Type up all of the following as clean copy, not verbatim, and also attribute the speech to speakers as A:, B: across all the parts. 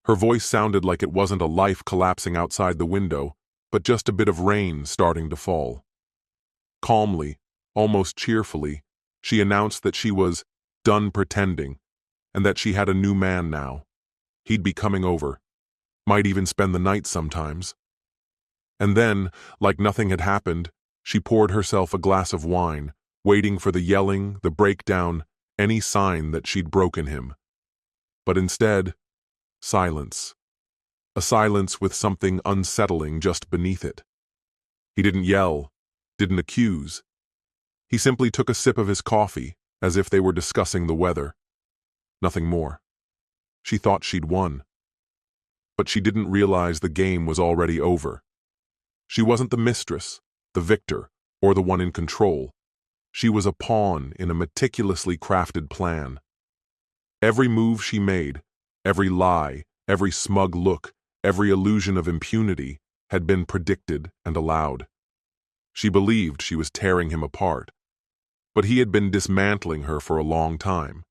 A: Her voice sounded like it wasn't a life collapsing outside the window, but just a bit of rain starting to fall. Calmly, almost cheerfully, she announced that she was done pretending and that she had a new man now. He'd be coming over, might even spend the night sometimes. And then, like nothing had happened, she poured herself a glass of wine, waiting for the yelling, the breakdown, any sign that she'd broken him. But instead, silence. A silence with something unsettling just beneath it. He didn't yell, didn't accuse. He simply took a sip of his coffee, as if they were discussing the weather. Nothing more. She thought she'd won. But she didn't realize the game was already over. She wasn't the mistress, the victor, or the one in control. She was a pawn in a meticulously crafted plan. Every move she made, every lie, every smug look, every illusion of impunity had been predicted and allowed. She believed she was tearing him apart, but he had been dismantling her for a long time.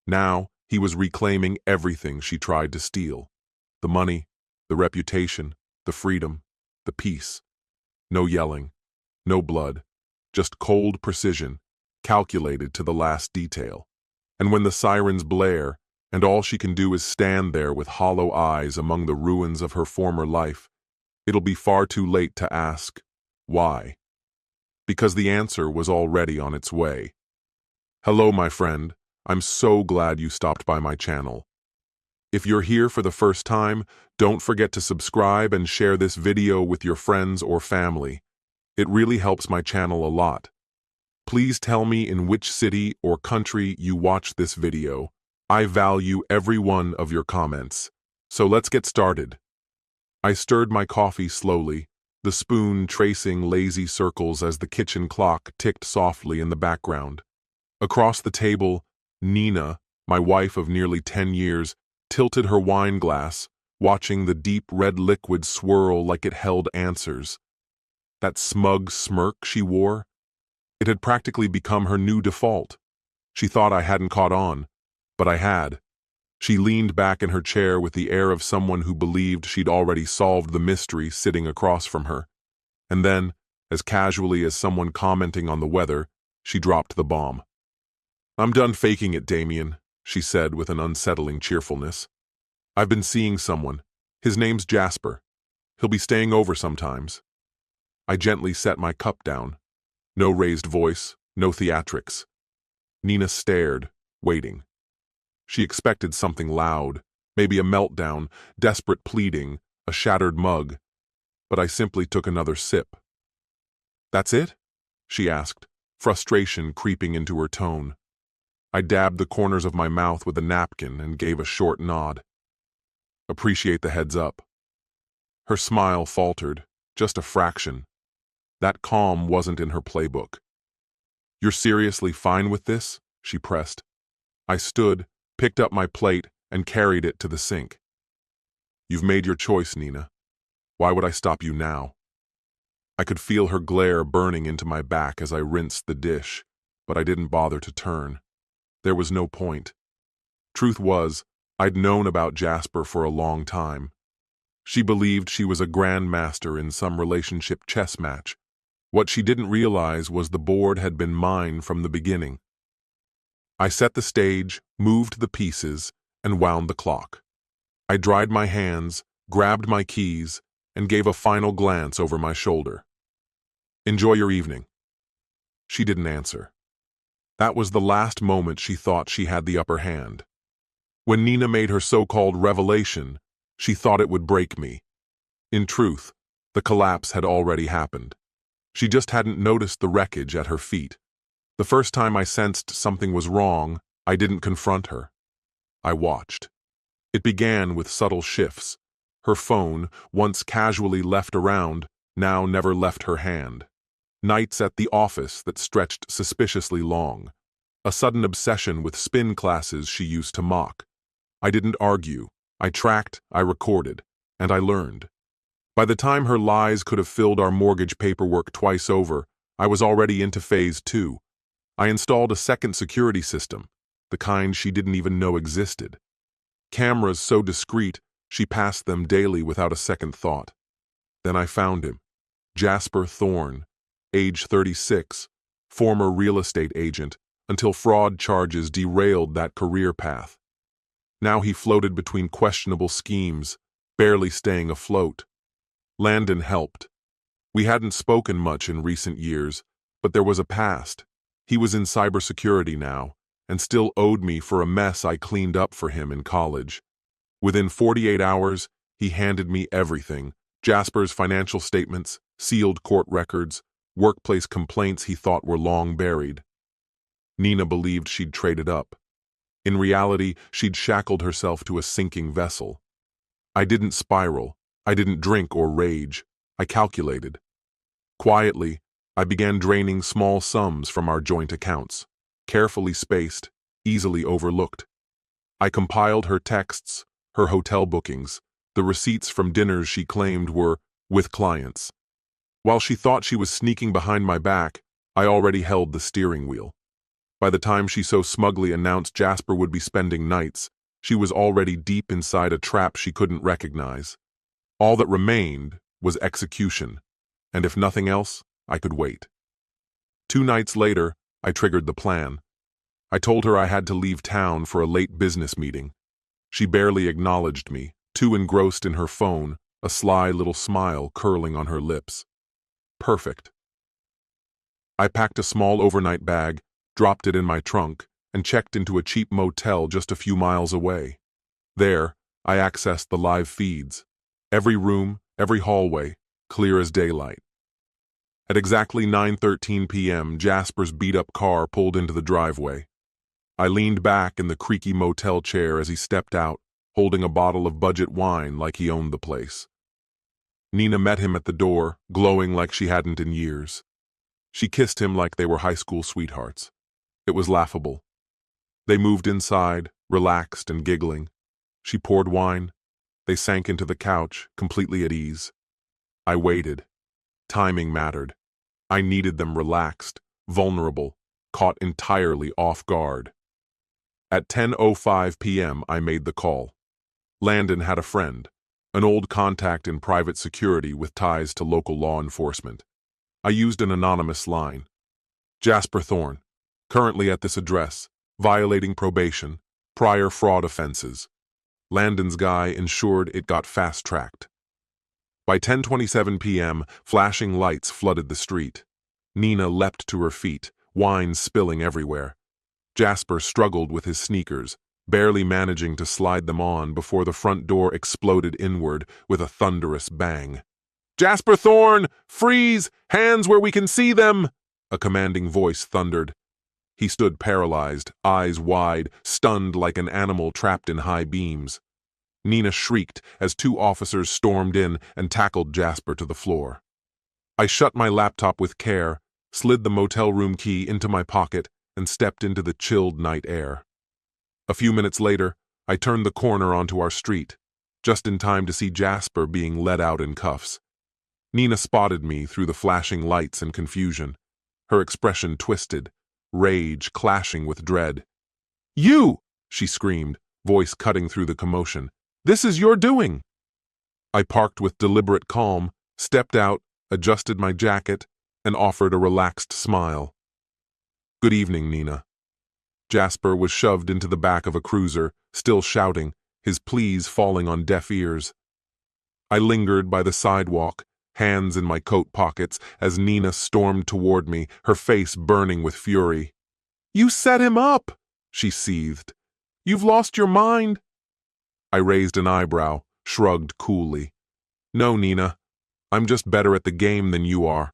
A: Now he was reclaiming everything she tried to steal. The money, the reputation, the freedom, the peace. No yelling, no blood, just cold precision, calculated to the last detail. And when the sirens blare, and all she can do is stand there with hollow eyes among the ruins of her former life, it'll be far too late to ask, why? Because the answer was already on its way. Hello, my friend. I'm so glad you stopped by my channel. If you're here for the first time, don't forget to subscribe and share this video with your friends or family. It really helps my channel a lot. Please tell me in which city or country you watch this video. I value every one of your comments. So let's get started. I stirred my coffee slowly, the spoon tracing lazy circles as the kitchen clock ticked softly in the background. Across the table, Nina, my wife of nearly 10 years, tilted her wine glass, watching the deep red liquid swirl like it held answers. That smug smirk she wore, it had practically become her new default. She thought I hadn't caught on, but I had. She leaned back in her chair with the air of someone who believed she'd already solved the mystery sitting across from her. And then, as casually as someone commenting on the weather, she dropped the bomb. "I'm done faking it, Damien," she said with an unsettling cheerfulness. "I've been seeing someone. His name's Jasper. He'll be staying over sometimes." I gently set my cup down. No raised voice, no theatrics. Nina stared, waiting. She expected something loud, maybe a meltdown, desperate pleading, a shattered mug. But I simply took another sip. "That's it?" she asked, frustration creeping into her tone. I dabbed the corners of my mouth with a napkin and gave a short nod. "Appreciate the heads up." Her smile faltered, just a fraction. That calm wasn't in her playbook. "You're seriously fine with this?" she pressed. I stood, picked up my plate, and carried it to the sink. "You've made your choice, Nina. Why would I stop you now?" I could feel her glare burning into my back as I rinsed the dish, but I didn't bother to turn. There was no point. Truth was, I'd known about Jasper for a long time. She believed she was a grandmaster in some relationship chess match. What she didn't realize was the board had been mine from the beginning. I set the stage, moved the pieces, and wound the clock. I dried my hands, grabbed my keys, and gave a final glance over my shoulder. "Enjoy your evening." She didn't answer. That was the last moment she thought she had the upper hand. When Nina made her so-called revelation, she thought it would break me. In truth, the collapse had already happened. She just hadn't noticed the wreckage at her feet. The first time I sensed something was wrong, I didn't confront her. I watched. It began with subtle shifts. Her phone, once casually left around, now never left her hand. Nights at the office that stretched suspiciously long. A sudden obsession with spin classes she used to mock. I didn't argue. I tracked, I recorded, and I learned. By the time her lies could have filled our mortgage paperwork twice over, I was already into phase 2. I installed a second security system, the kind she didn't even know existed. Cameras so discreet, She passed them daily without a second thought. Then I found him. Jasper Thorne, age 36, former real estate agent, until fraud charges derailed that career path. Now he floated between questionable schemes, barely staying afloat. Landon helped. We hadn't spoken much in recent years, but there was a past. He was in cybersecurity now, and still owed me for a mess I cleaned up for him in college. Within 48 hours, he handed me everything: Jasper's financial statements, sealed court records, workplace complaints he thought were long buried. Nina believed she'd traded up. In reality, she'd shackled herself to a sinking vessel. I didn't spiral. I didn't drink or rage. I calculated. Quietly, I began draining small sums from our joint accounts, carefully spaced, easily overlooked. I compiled her texts, her hotel bookings, the receipts from dinners she claimed were with clients. While she thought she was sneaking behind my back, I already held the steering wheel. By the time she so smugly announced Jasper would be spending nights, she was already deep inside a trap she couldn't recognize. All that remained was execution, and if nothing else, I could wait. 2 nights later, I triggered the plan. I told her I had to leave town for a late business meeting. She barely acknowledged me, too engrossed in her phone, a sly little smile curling on her lips. Perfect. I packed a small overnight bag, dropped it in my trunk, and checked into a cheap motel just a few miles away. There, I accessed the live feeds. Every room, every hallway, clear as daylight. At exactly 9:13 p.m., Jasper's beat-up car pulled into the driveway. I leaned back in the creaky motel chair as he stepped out, holding a bottle of budget wine like he owned the place. Nina met him at the door, glowing like she hadn't in years. She kissed him like they were high school sweethearts. It was laughable. They moved inside, relaxed and giggling. She poured wine. They sank into the couch, completely at ease. I waited. Timing mattered. I needed them relaxed, vulnerable, caught entirely off guard. At 10:05 p.m., I made the call. Landon had a friend, an old contact in private security with ties to local law enforcement. I used an anonymous line. Jasper Thorne, currently at this address, violating probation, prior fraud offenses. Landon's guy ensured it got fast-tracked. By 10:27 p.m., flashing lights flooded the street. Nina leapt to her feet, wine spilling everywhere. Jasper struggled with his sneakers, barely managing to slide them on before the front door exploded inward with a thunderous bang. "Jasper Thorne! Freeze! Hands where we can see them!" a commanding voice thundered. He stood paralyzed, eyes wide, stunned like an animal trapped in high beams. Nina shrieked as 2 officers stormed in and tackled Jasper to the floor. I shut my laptop with care, slid the motel room key into my pocket, and stepped into the chilled night air. A few minutes later, I turned the corner onto our street, just in time to see Jasper being led out in cuffs. Nina spotted me through the flashing lights and confusion. Her expression twisted, rage clashing with dread. "You!" she screamed, voice cutting through the commotion. "This is your doing!" I parked with deliberate calm, stepped out, adjusted my jacket, and offered a relaxed smile. "Good evening, Nina." Jasper was shoved into the back of a cruiser, still shouting, his pleas falling on deaf ears. I lingered by the sidewalk, hands in my coat pockets, as Nina stormed toward me, her face burning with fury. "You set him up!" she seethed. "You've lost your mind!" I raised an eyebrow, shrugged coolly. "No, Nina. I'm just better at the game than you are."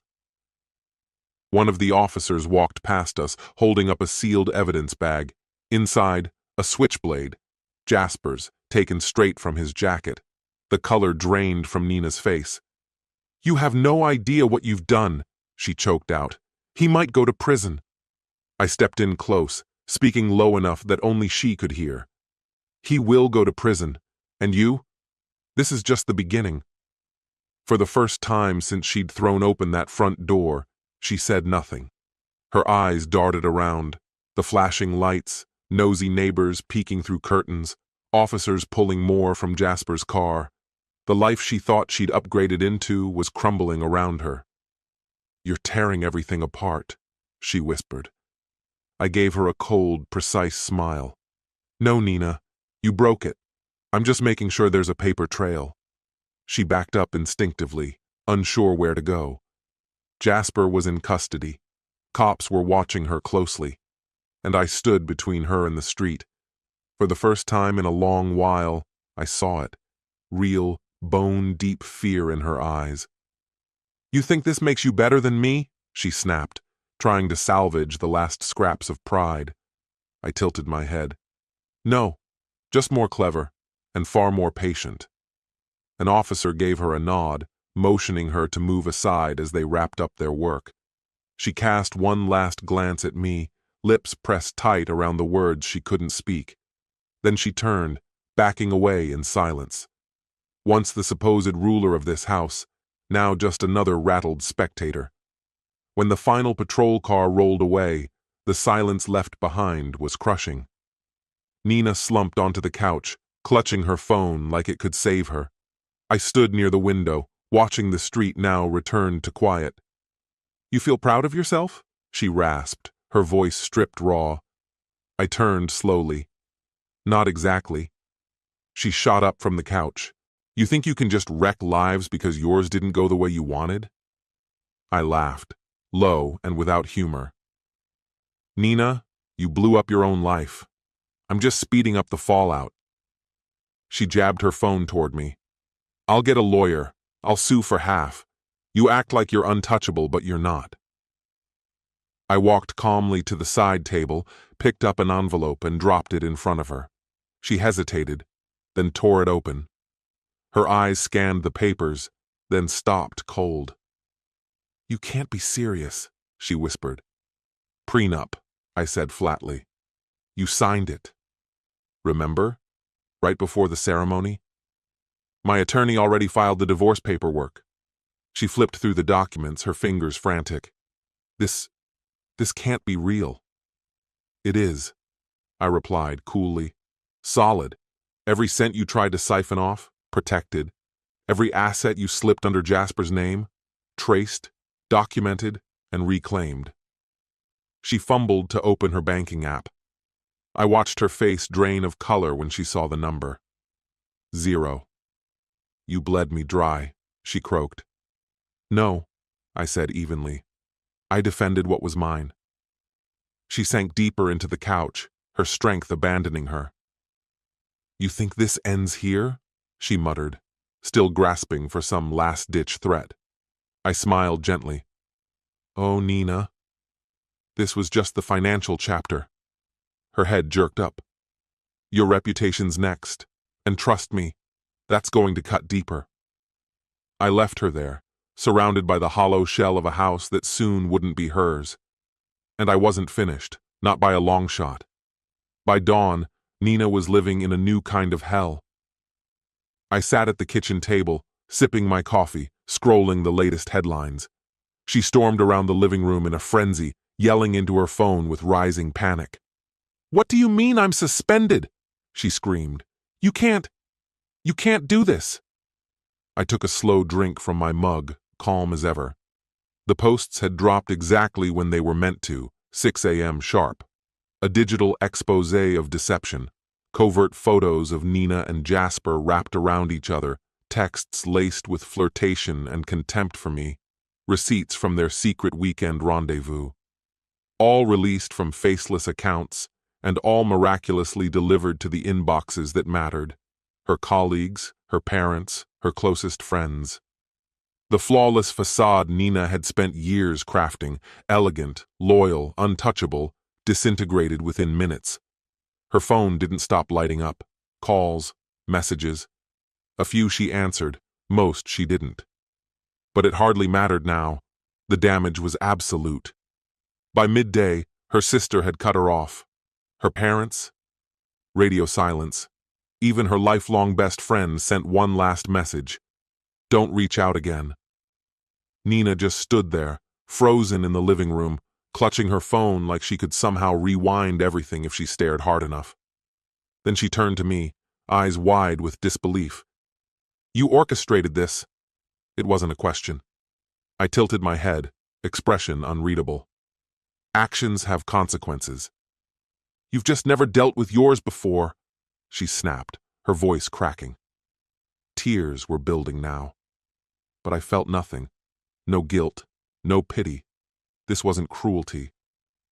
A: One of the officers walked past us, holding up a sealed evidence bag. Inside, a switchblade. Jasper's, taken straight from his jacket. The color drained from Nina's face. "You have no idea what you've done," she choked out. "He might go to prison." I stepped in close, speaking low enough that only she could hear. "He will go to prison. And you? This is just the beginning." For the first time since she'd thrown open that front door, she said nothing. Her eyes darted around, the flashing lights, nosy neighbors peeking through curtains, Officers pulling more from Jasper's car. The life she thought she'd upgraded into was crumbling around her. "You're tearing everything apart," she whispered. I gave her a cold, precise smile. "No, Nina, you broke it. I'm just making sure there's a paper trail." She backed up instinctively, unsure where to go. Jasper was in custody. Cops were watching her closely, and I stood between her and the street. For the first time in a long while, I saw it. Real, bone-deep fear in her eyes. "You think this makes you better than me?" she snapped, trying to salvage the last scraps of pride. I tilted my head. "No, just more clever, and far more patient." An officer gave her a nod, motioning her to move aside as they wrapped up their work. She cast one last glance at me, lips pressed tight around the words she couldn't speak. Then she turned, backing away in silence. Once the supposed ruler of this house, now just another rattled spectator. When the final patrol car rolled away, the silence left behind was crushing. Nina slumped onto the couch, clutching her phone like it could save her. I stood near the window, watching the street now return to quiet. "You feel proud of yourself?" she rasped, her voice stripped raw. I turned slowly. "Not exactly." She shot up from the couch. "You think you can just wreck lives because yours didn't go the way you wanted?" I laughed, low and without humor. "Nina, you blew up your own life. I'm just speeding up the fallout." She jabbed her phone toward me. "I'll get a lawyer. I'll sue for half. You act like you're untouchable, but you're not." I walked calmly to the side table, picked up an envelope and dropped it in front of her. She hesitated, then tore it open. Her eyes scanned the papers, then stopped cold. "You can't be serious," she whispered. "Prenup," I said flatly. "You signed it. Remember? Right before the ceremony?" "My attorney already filed the divorce paperwork." She flipped through the documents, her fingers frantic. This can't be real." "It is," I replied coolly. "Solid. Every cent you tried to siphon off, protected. Every asset you slipped under Jasper's name, traced, documented, and reclaimed." She fumbled to open her banking app. I watched her face drain of color when she saw the number. 0. "You bled me dry," she croaked. "No," I said evenly. "I defended what was mine." She sank deeper into the couch, her strength abandoning her. "You think this ends here?" she muttered, still grasping for some last-ditch threat. I smiled gently. "Oh, Nina." This was just the financial chapter. Her head jerked up. "Your reputation's next, and trust me, that's going to cut deeper." I left her there, surrounded by the hollow shell of a house that soon wouldn't be hers. And I wasn't finished, not by a long shot. By dawn, Nina was living in a new kind of hell. I sat at the kitchen table, sipping my coffee, scrolling the latest headlines. She stormed around the living room in a frenzy, yelling into her phone with rising panic. "What do you mean I'm suspended?" she screamed. You can't do this." I took a slow drink from my mug, calm as ever. The posts had dropped exactly when they were meant to, 6 a.m. sharp. A digital expose of deception, covert photos of Nina and Jasper wrapped around each other, texts laced with flirtation and contempt for me, receipts from their secret weekend rendezvous. All released from faceless accounts, and all miraculously delivered to the inboxes that mattered. Her colleagues, her parents, her closest friends. The flawless facade Nina had spent years crafting, elegant, loyal, untouchable, disintegrated within minutes. Her phone didn't stop lighting up. Calls, messages. A few she answered, most she didn't. But it hardly mattered now. The damage was absolute. By midday, her sister had cut her off. Her parents? Radio silence. Even her lifelong best friend sent one last message. Don't reach out again. Nina just stood there, frozen in the living room, clutching her phone like she could somehow rewind everything if she stared hard enough. Then she turned to me, eyes wide with disbelief. "You orchestrated this." It wasn't a question. I tilted my head, expression unreadable. "Actions have consequences." "You've just never dealt with yours before," she snapped, her voice cracking. Tears were building now. But I felt nothing. No guilt, no pity. This wasn't cruelty.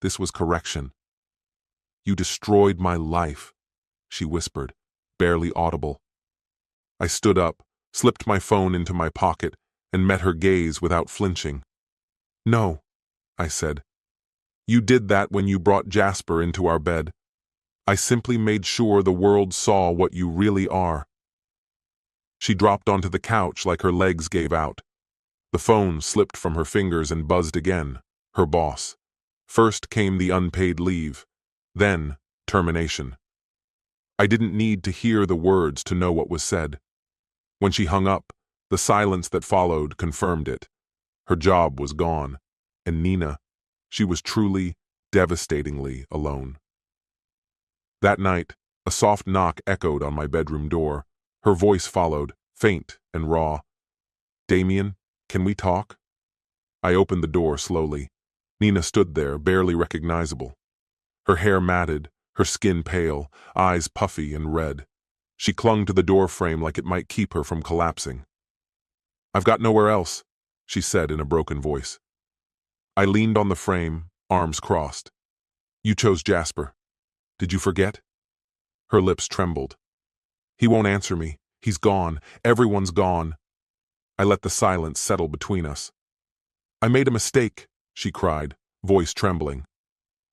A: This was correction. "You destroyed my life," she whispered, barely audible. I stood up, slipped my phone into my pocket, and met her gaze without flinching. "No," I said. "You did that when you brought Jasper into our bed. I simply made sure the world saw what you really are." She dropped onto the couch like her legs gave out. The phone slipped from her fingers and buzzed again. Her boss. First came the unpaid leave, then termination. I didn't need to hear the words to know what was said. When she hung up, the silence that followed confirmed it. Her job was gone, and Nina, she was truly, devastatingly alone. That night, a soft knock echoed on my bedroom door. Her voice followed, faint and raw. "Damien, can we talk?" I opened the door slowly. Nina stood there, barely recognizable. Her hair matted, her skin pale, eyes puffy and red. She clung to the door frame like it might keep her from collapsing. "I've got nowhere else," she said in a broken voice. I leaned on the frame, arms crossed. "You chose Jasper. Did you forget?" Her lips trembled. "He won't answer me. He's gone. Everyone's gone." I let the silence settle between us. "I made a mistake," she cried, voice trembling.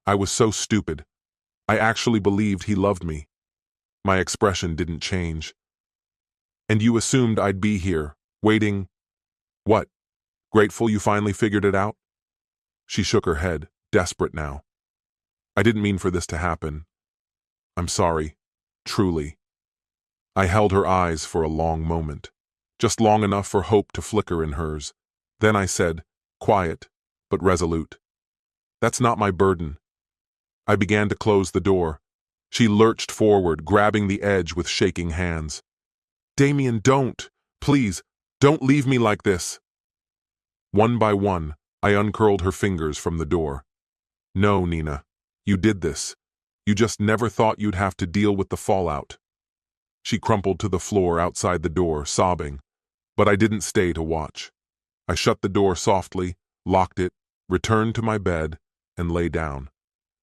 A: "I was so stupid. I actually believed he loved me." My expression didn't change. "And you assumed I'd be here, waiting. What? Grateful you finally figured it out?" She shook her head, desperate now. "I didn't mean for this to happen. I'm sorry. Truly." I held her eyes for a long moment, just long enough for hope to flicker in hers. Then I said, quiet but resolute, "That's not my burden." I began to close the door. She lurched forward, grabbing the edge with shaking hands. "Damien, don't! Please, don't leave me like this!" One by one, I uncurled her fingers from the door. "No, Nina, you did this. You just never thought you'd have to deal with the fallout." She crumpled to the floor outside the door, sobbing, but I didn't stay to watch. I shut the door softly, locked it, returned to my bed, and lay down.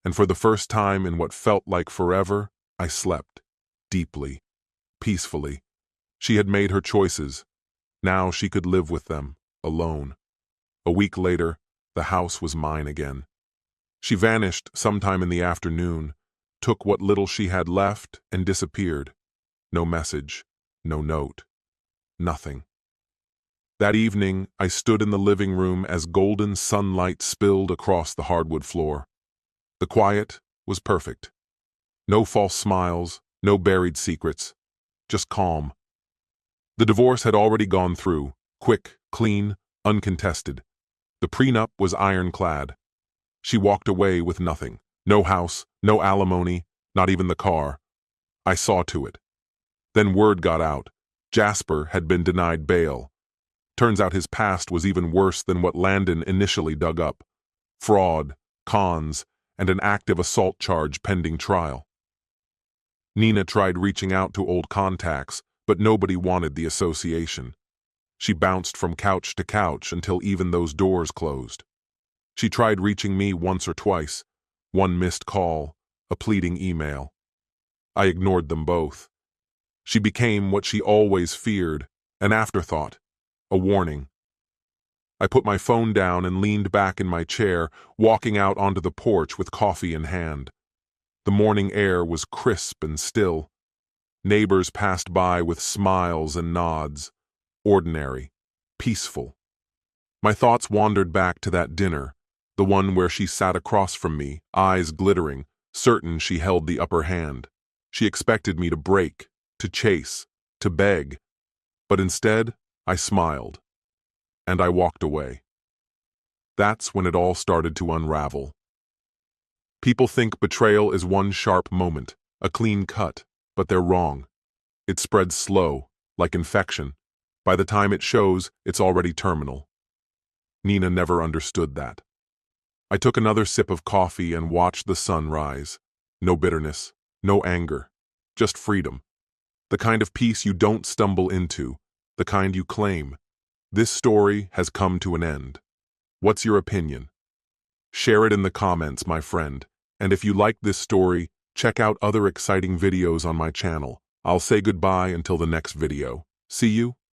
A: And for the first time in what felt like forever, I slept, deeply, peacefully. She had made her choices. Now she could live with them, alone. A week later, the house was mine again. She vanished sometime in the afternoon, took what little she had left, and disappeared. No message, no note, nothing. That evening, I stood in the living room as golden sunlight spilled across the hardwood floor. The quiet was perfect. No false smiles, no buried secrets, just calm. The divorce had already gone through, quick, clean, uncontested. The prenup was ironclad. She walked away with nothing. No house, no alimony, not even the car. I saw to it. Then word got out. Jasper had been denied bail. Turns out his past was even worse than what Landon initially dug up. Fraud, cons, and an active assault charge pending trial. Nina tried reaching out to old contacts, but nobody wanted the association. She bounced from couch to couch until even those doors closed. She tried reaching me once or twice, one missed call, a pleading email. I ignored them both. She became what she always feared, an afterthought, a warning. I put my phone down and leaned back in my chair, walking out onto the porch with coffee in hand. The morning air was crisp and still. Neighbors passed by with smiles and nods. Ordinary, peaceful. My thoughts wandered back to that dinner, the one where she sat across from me, eyes glittering, certain she held the upper hand. She expected me to break, to chase, to beg. But instead, I smiled. And I walked away. That's when it all started to unravel. People think betrayal is one sharp moment, a clean cut, but they're wrong. It spreads slow, like infection. By the time it shows, it's already terminal. Nina never understood that. I took another sip of coffee and watched the sun rise. No bitterness, no anger, just freedom. The kind of peace you don't stumble into, the kind you claim. This story has come to an end. What's your opinion? Share it in the comments, my friend. And if you like this story, check out other exciting videos on my channel. I'll say goodbye until the next video. See you.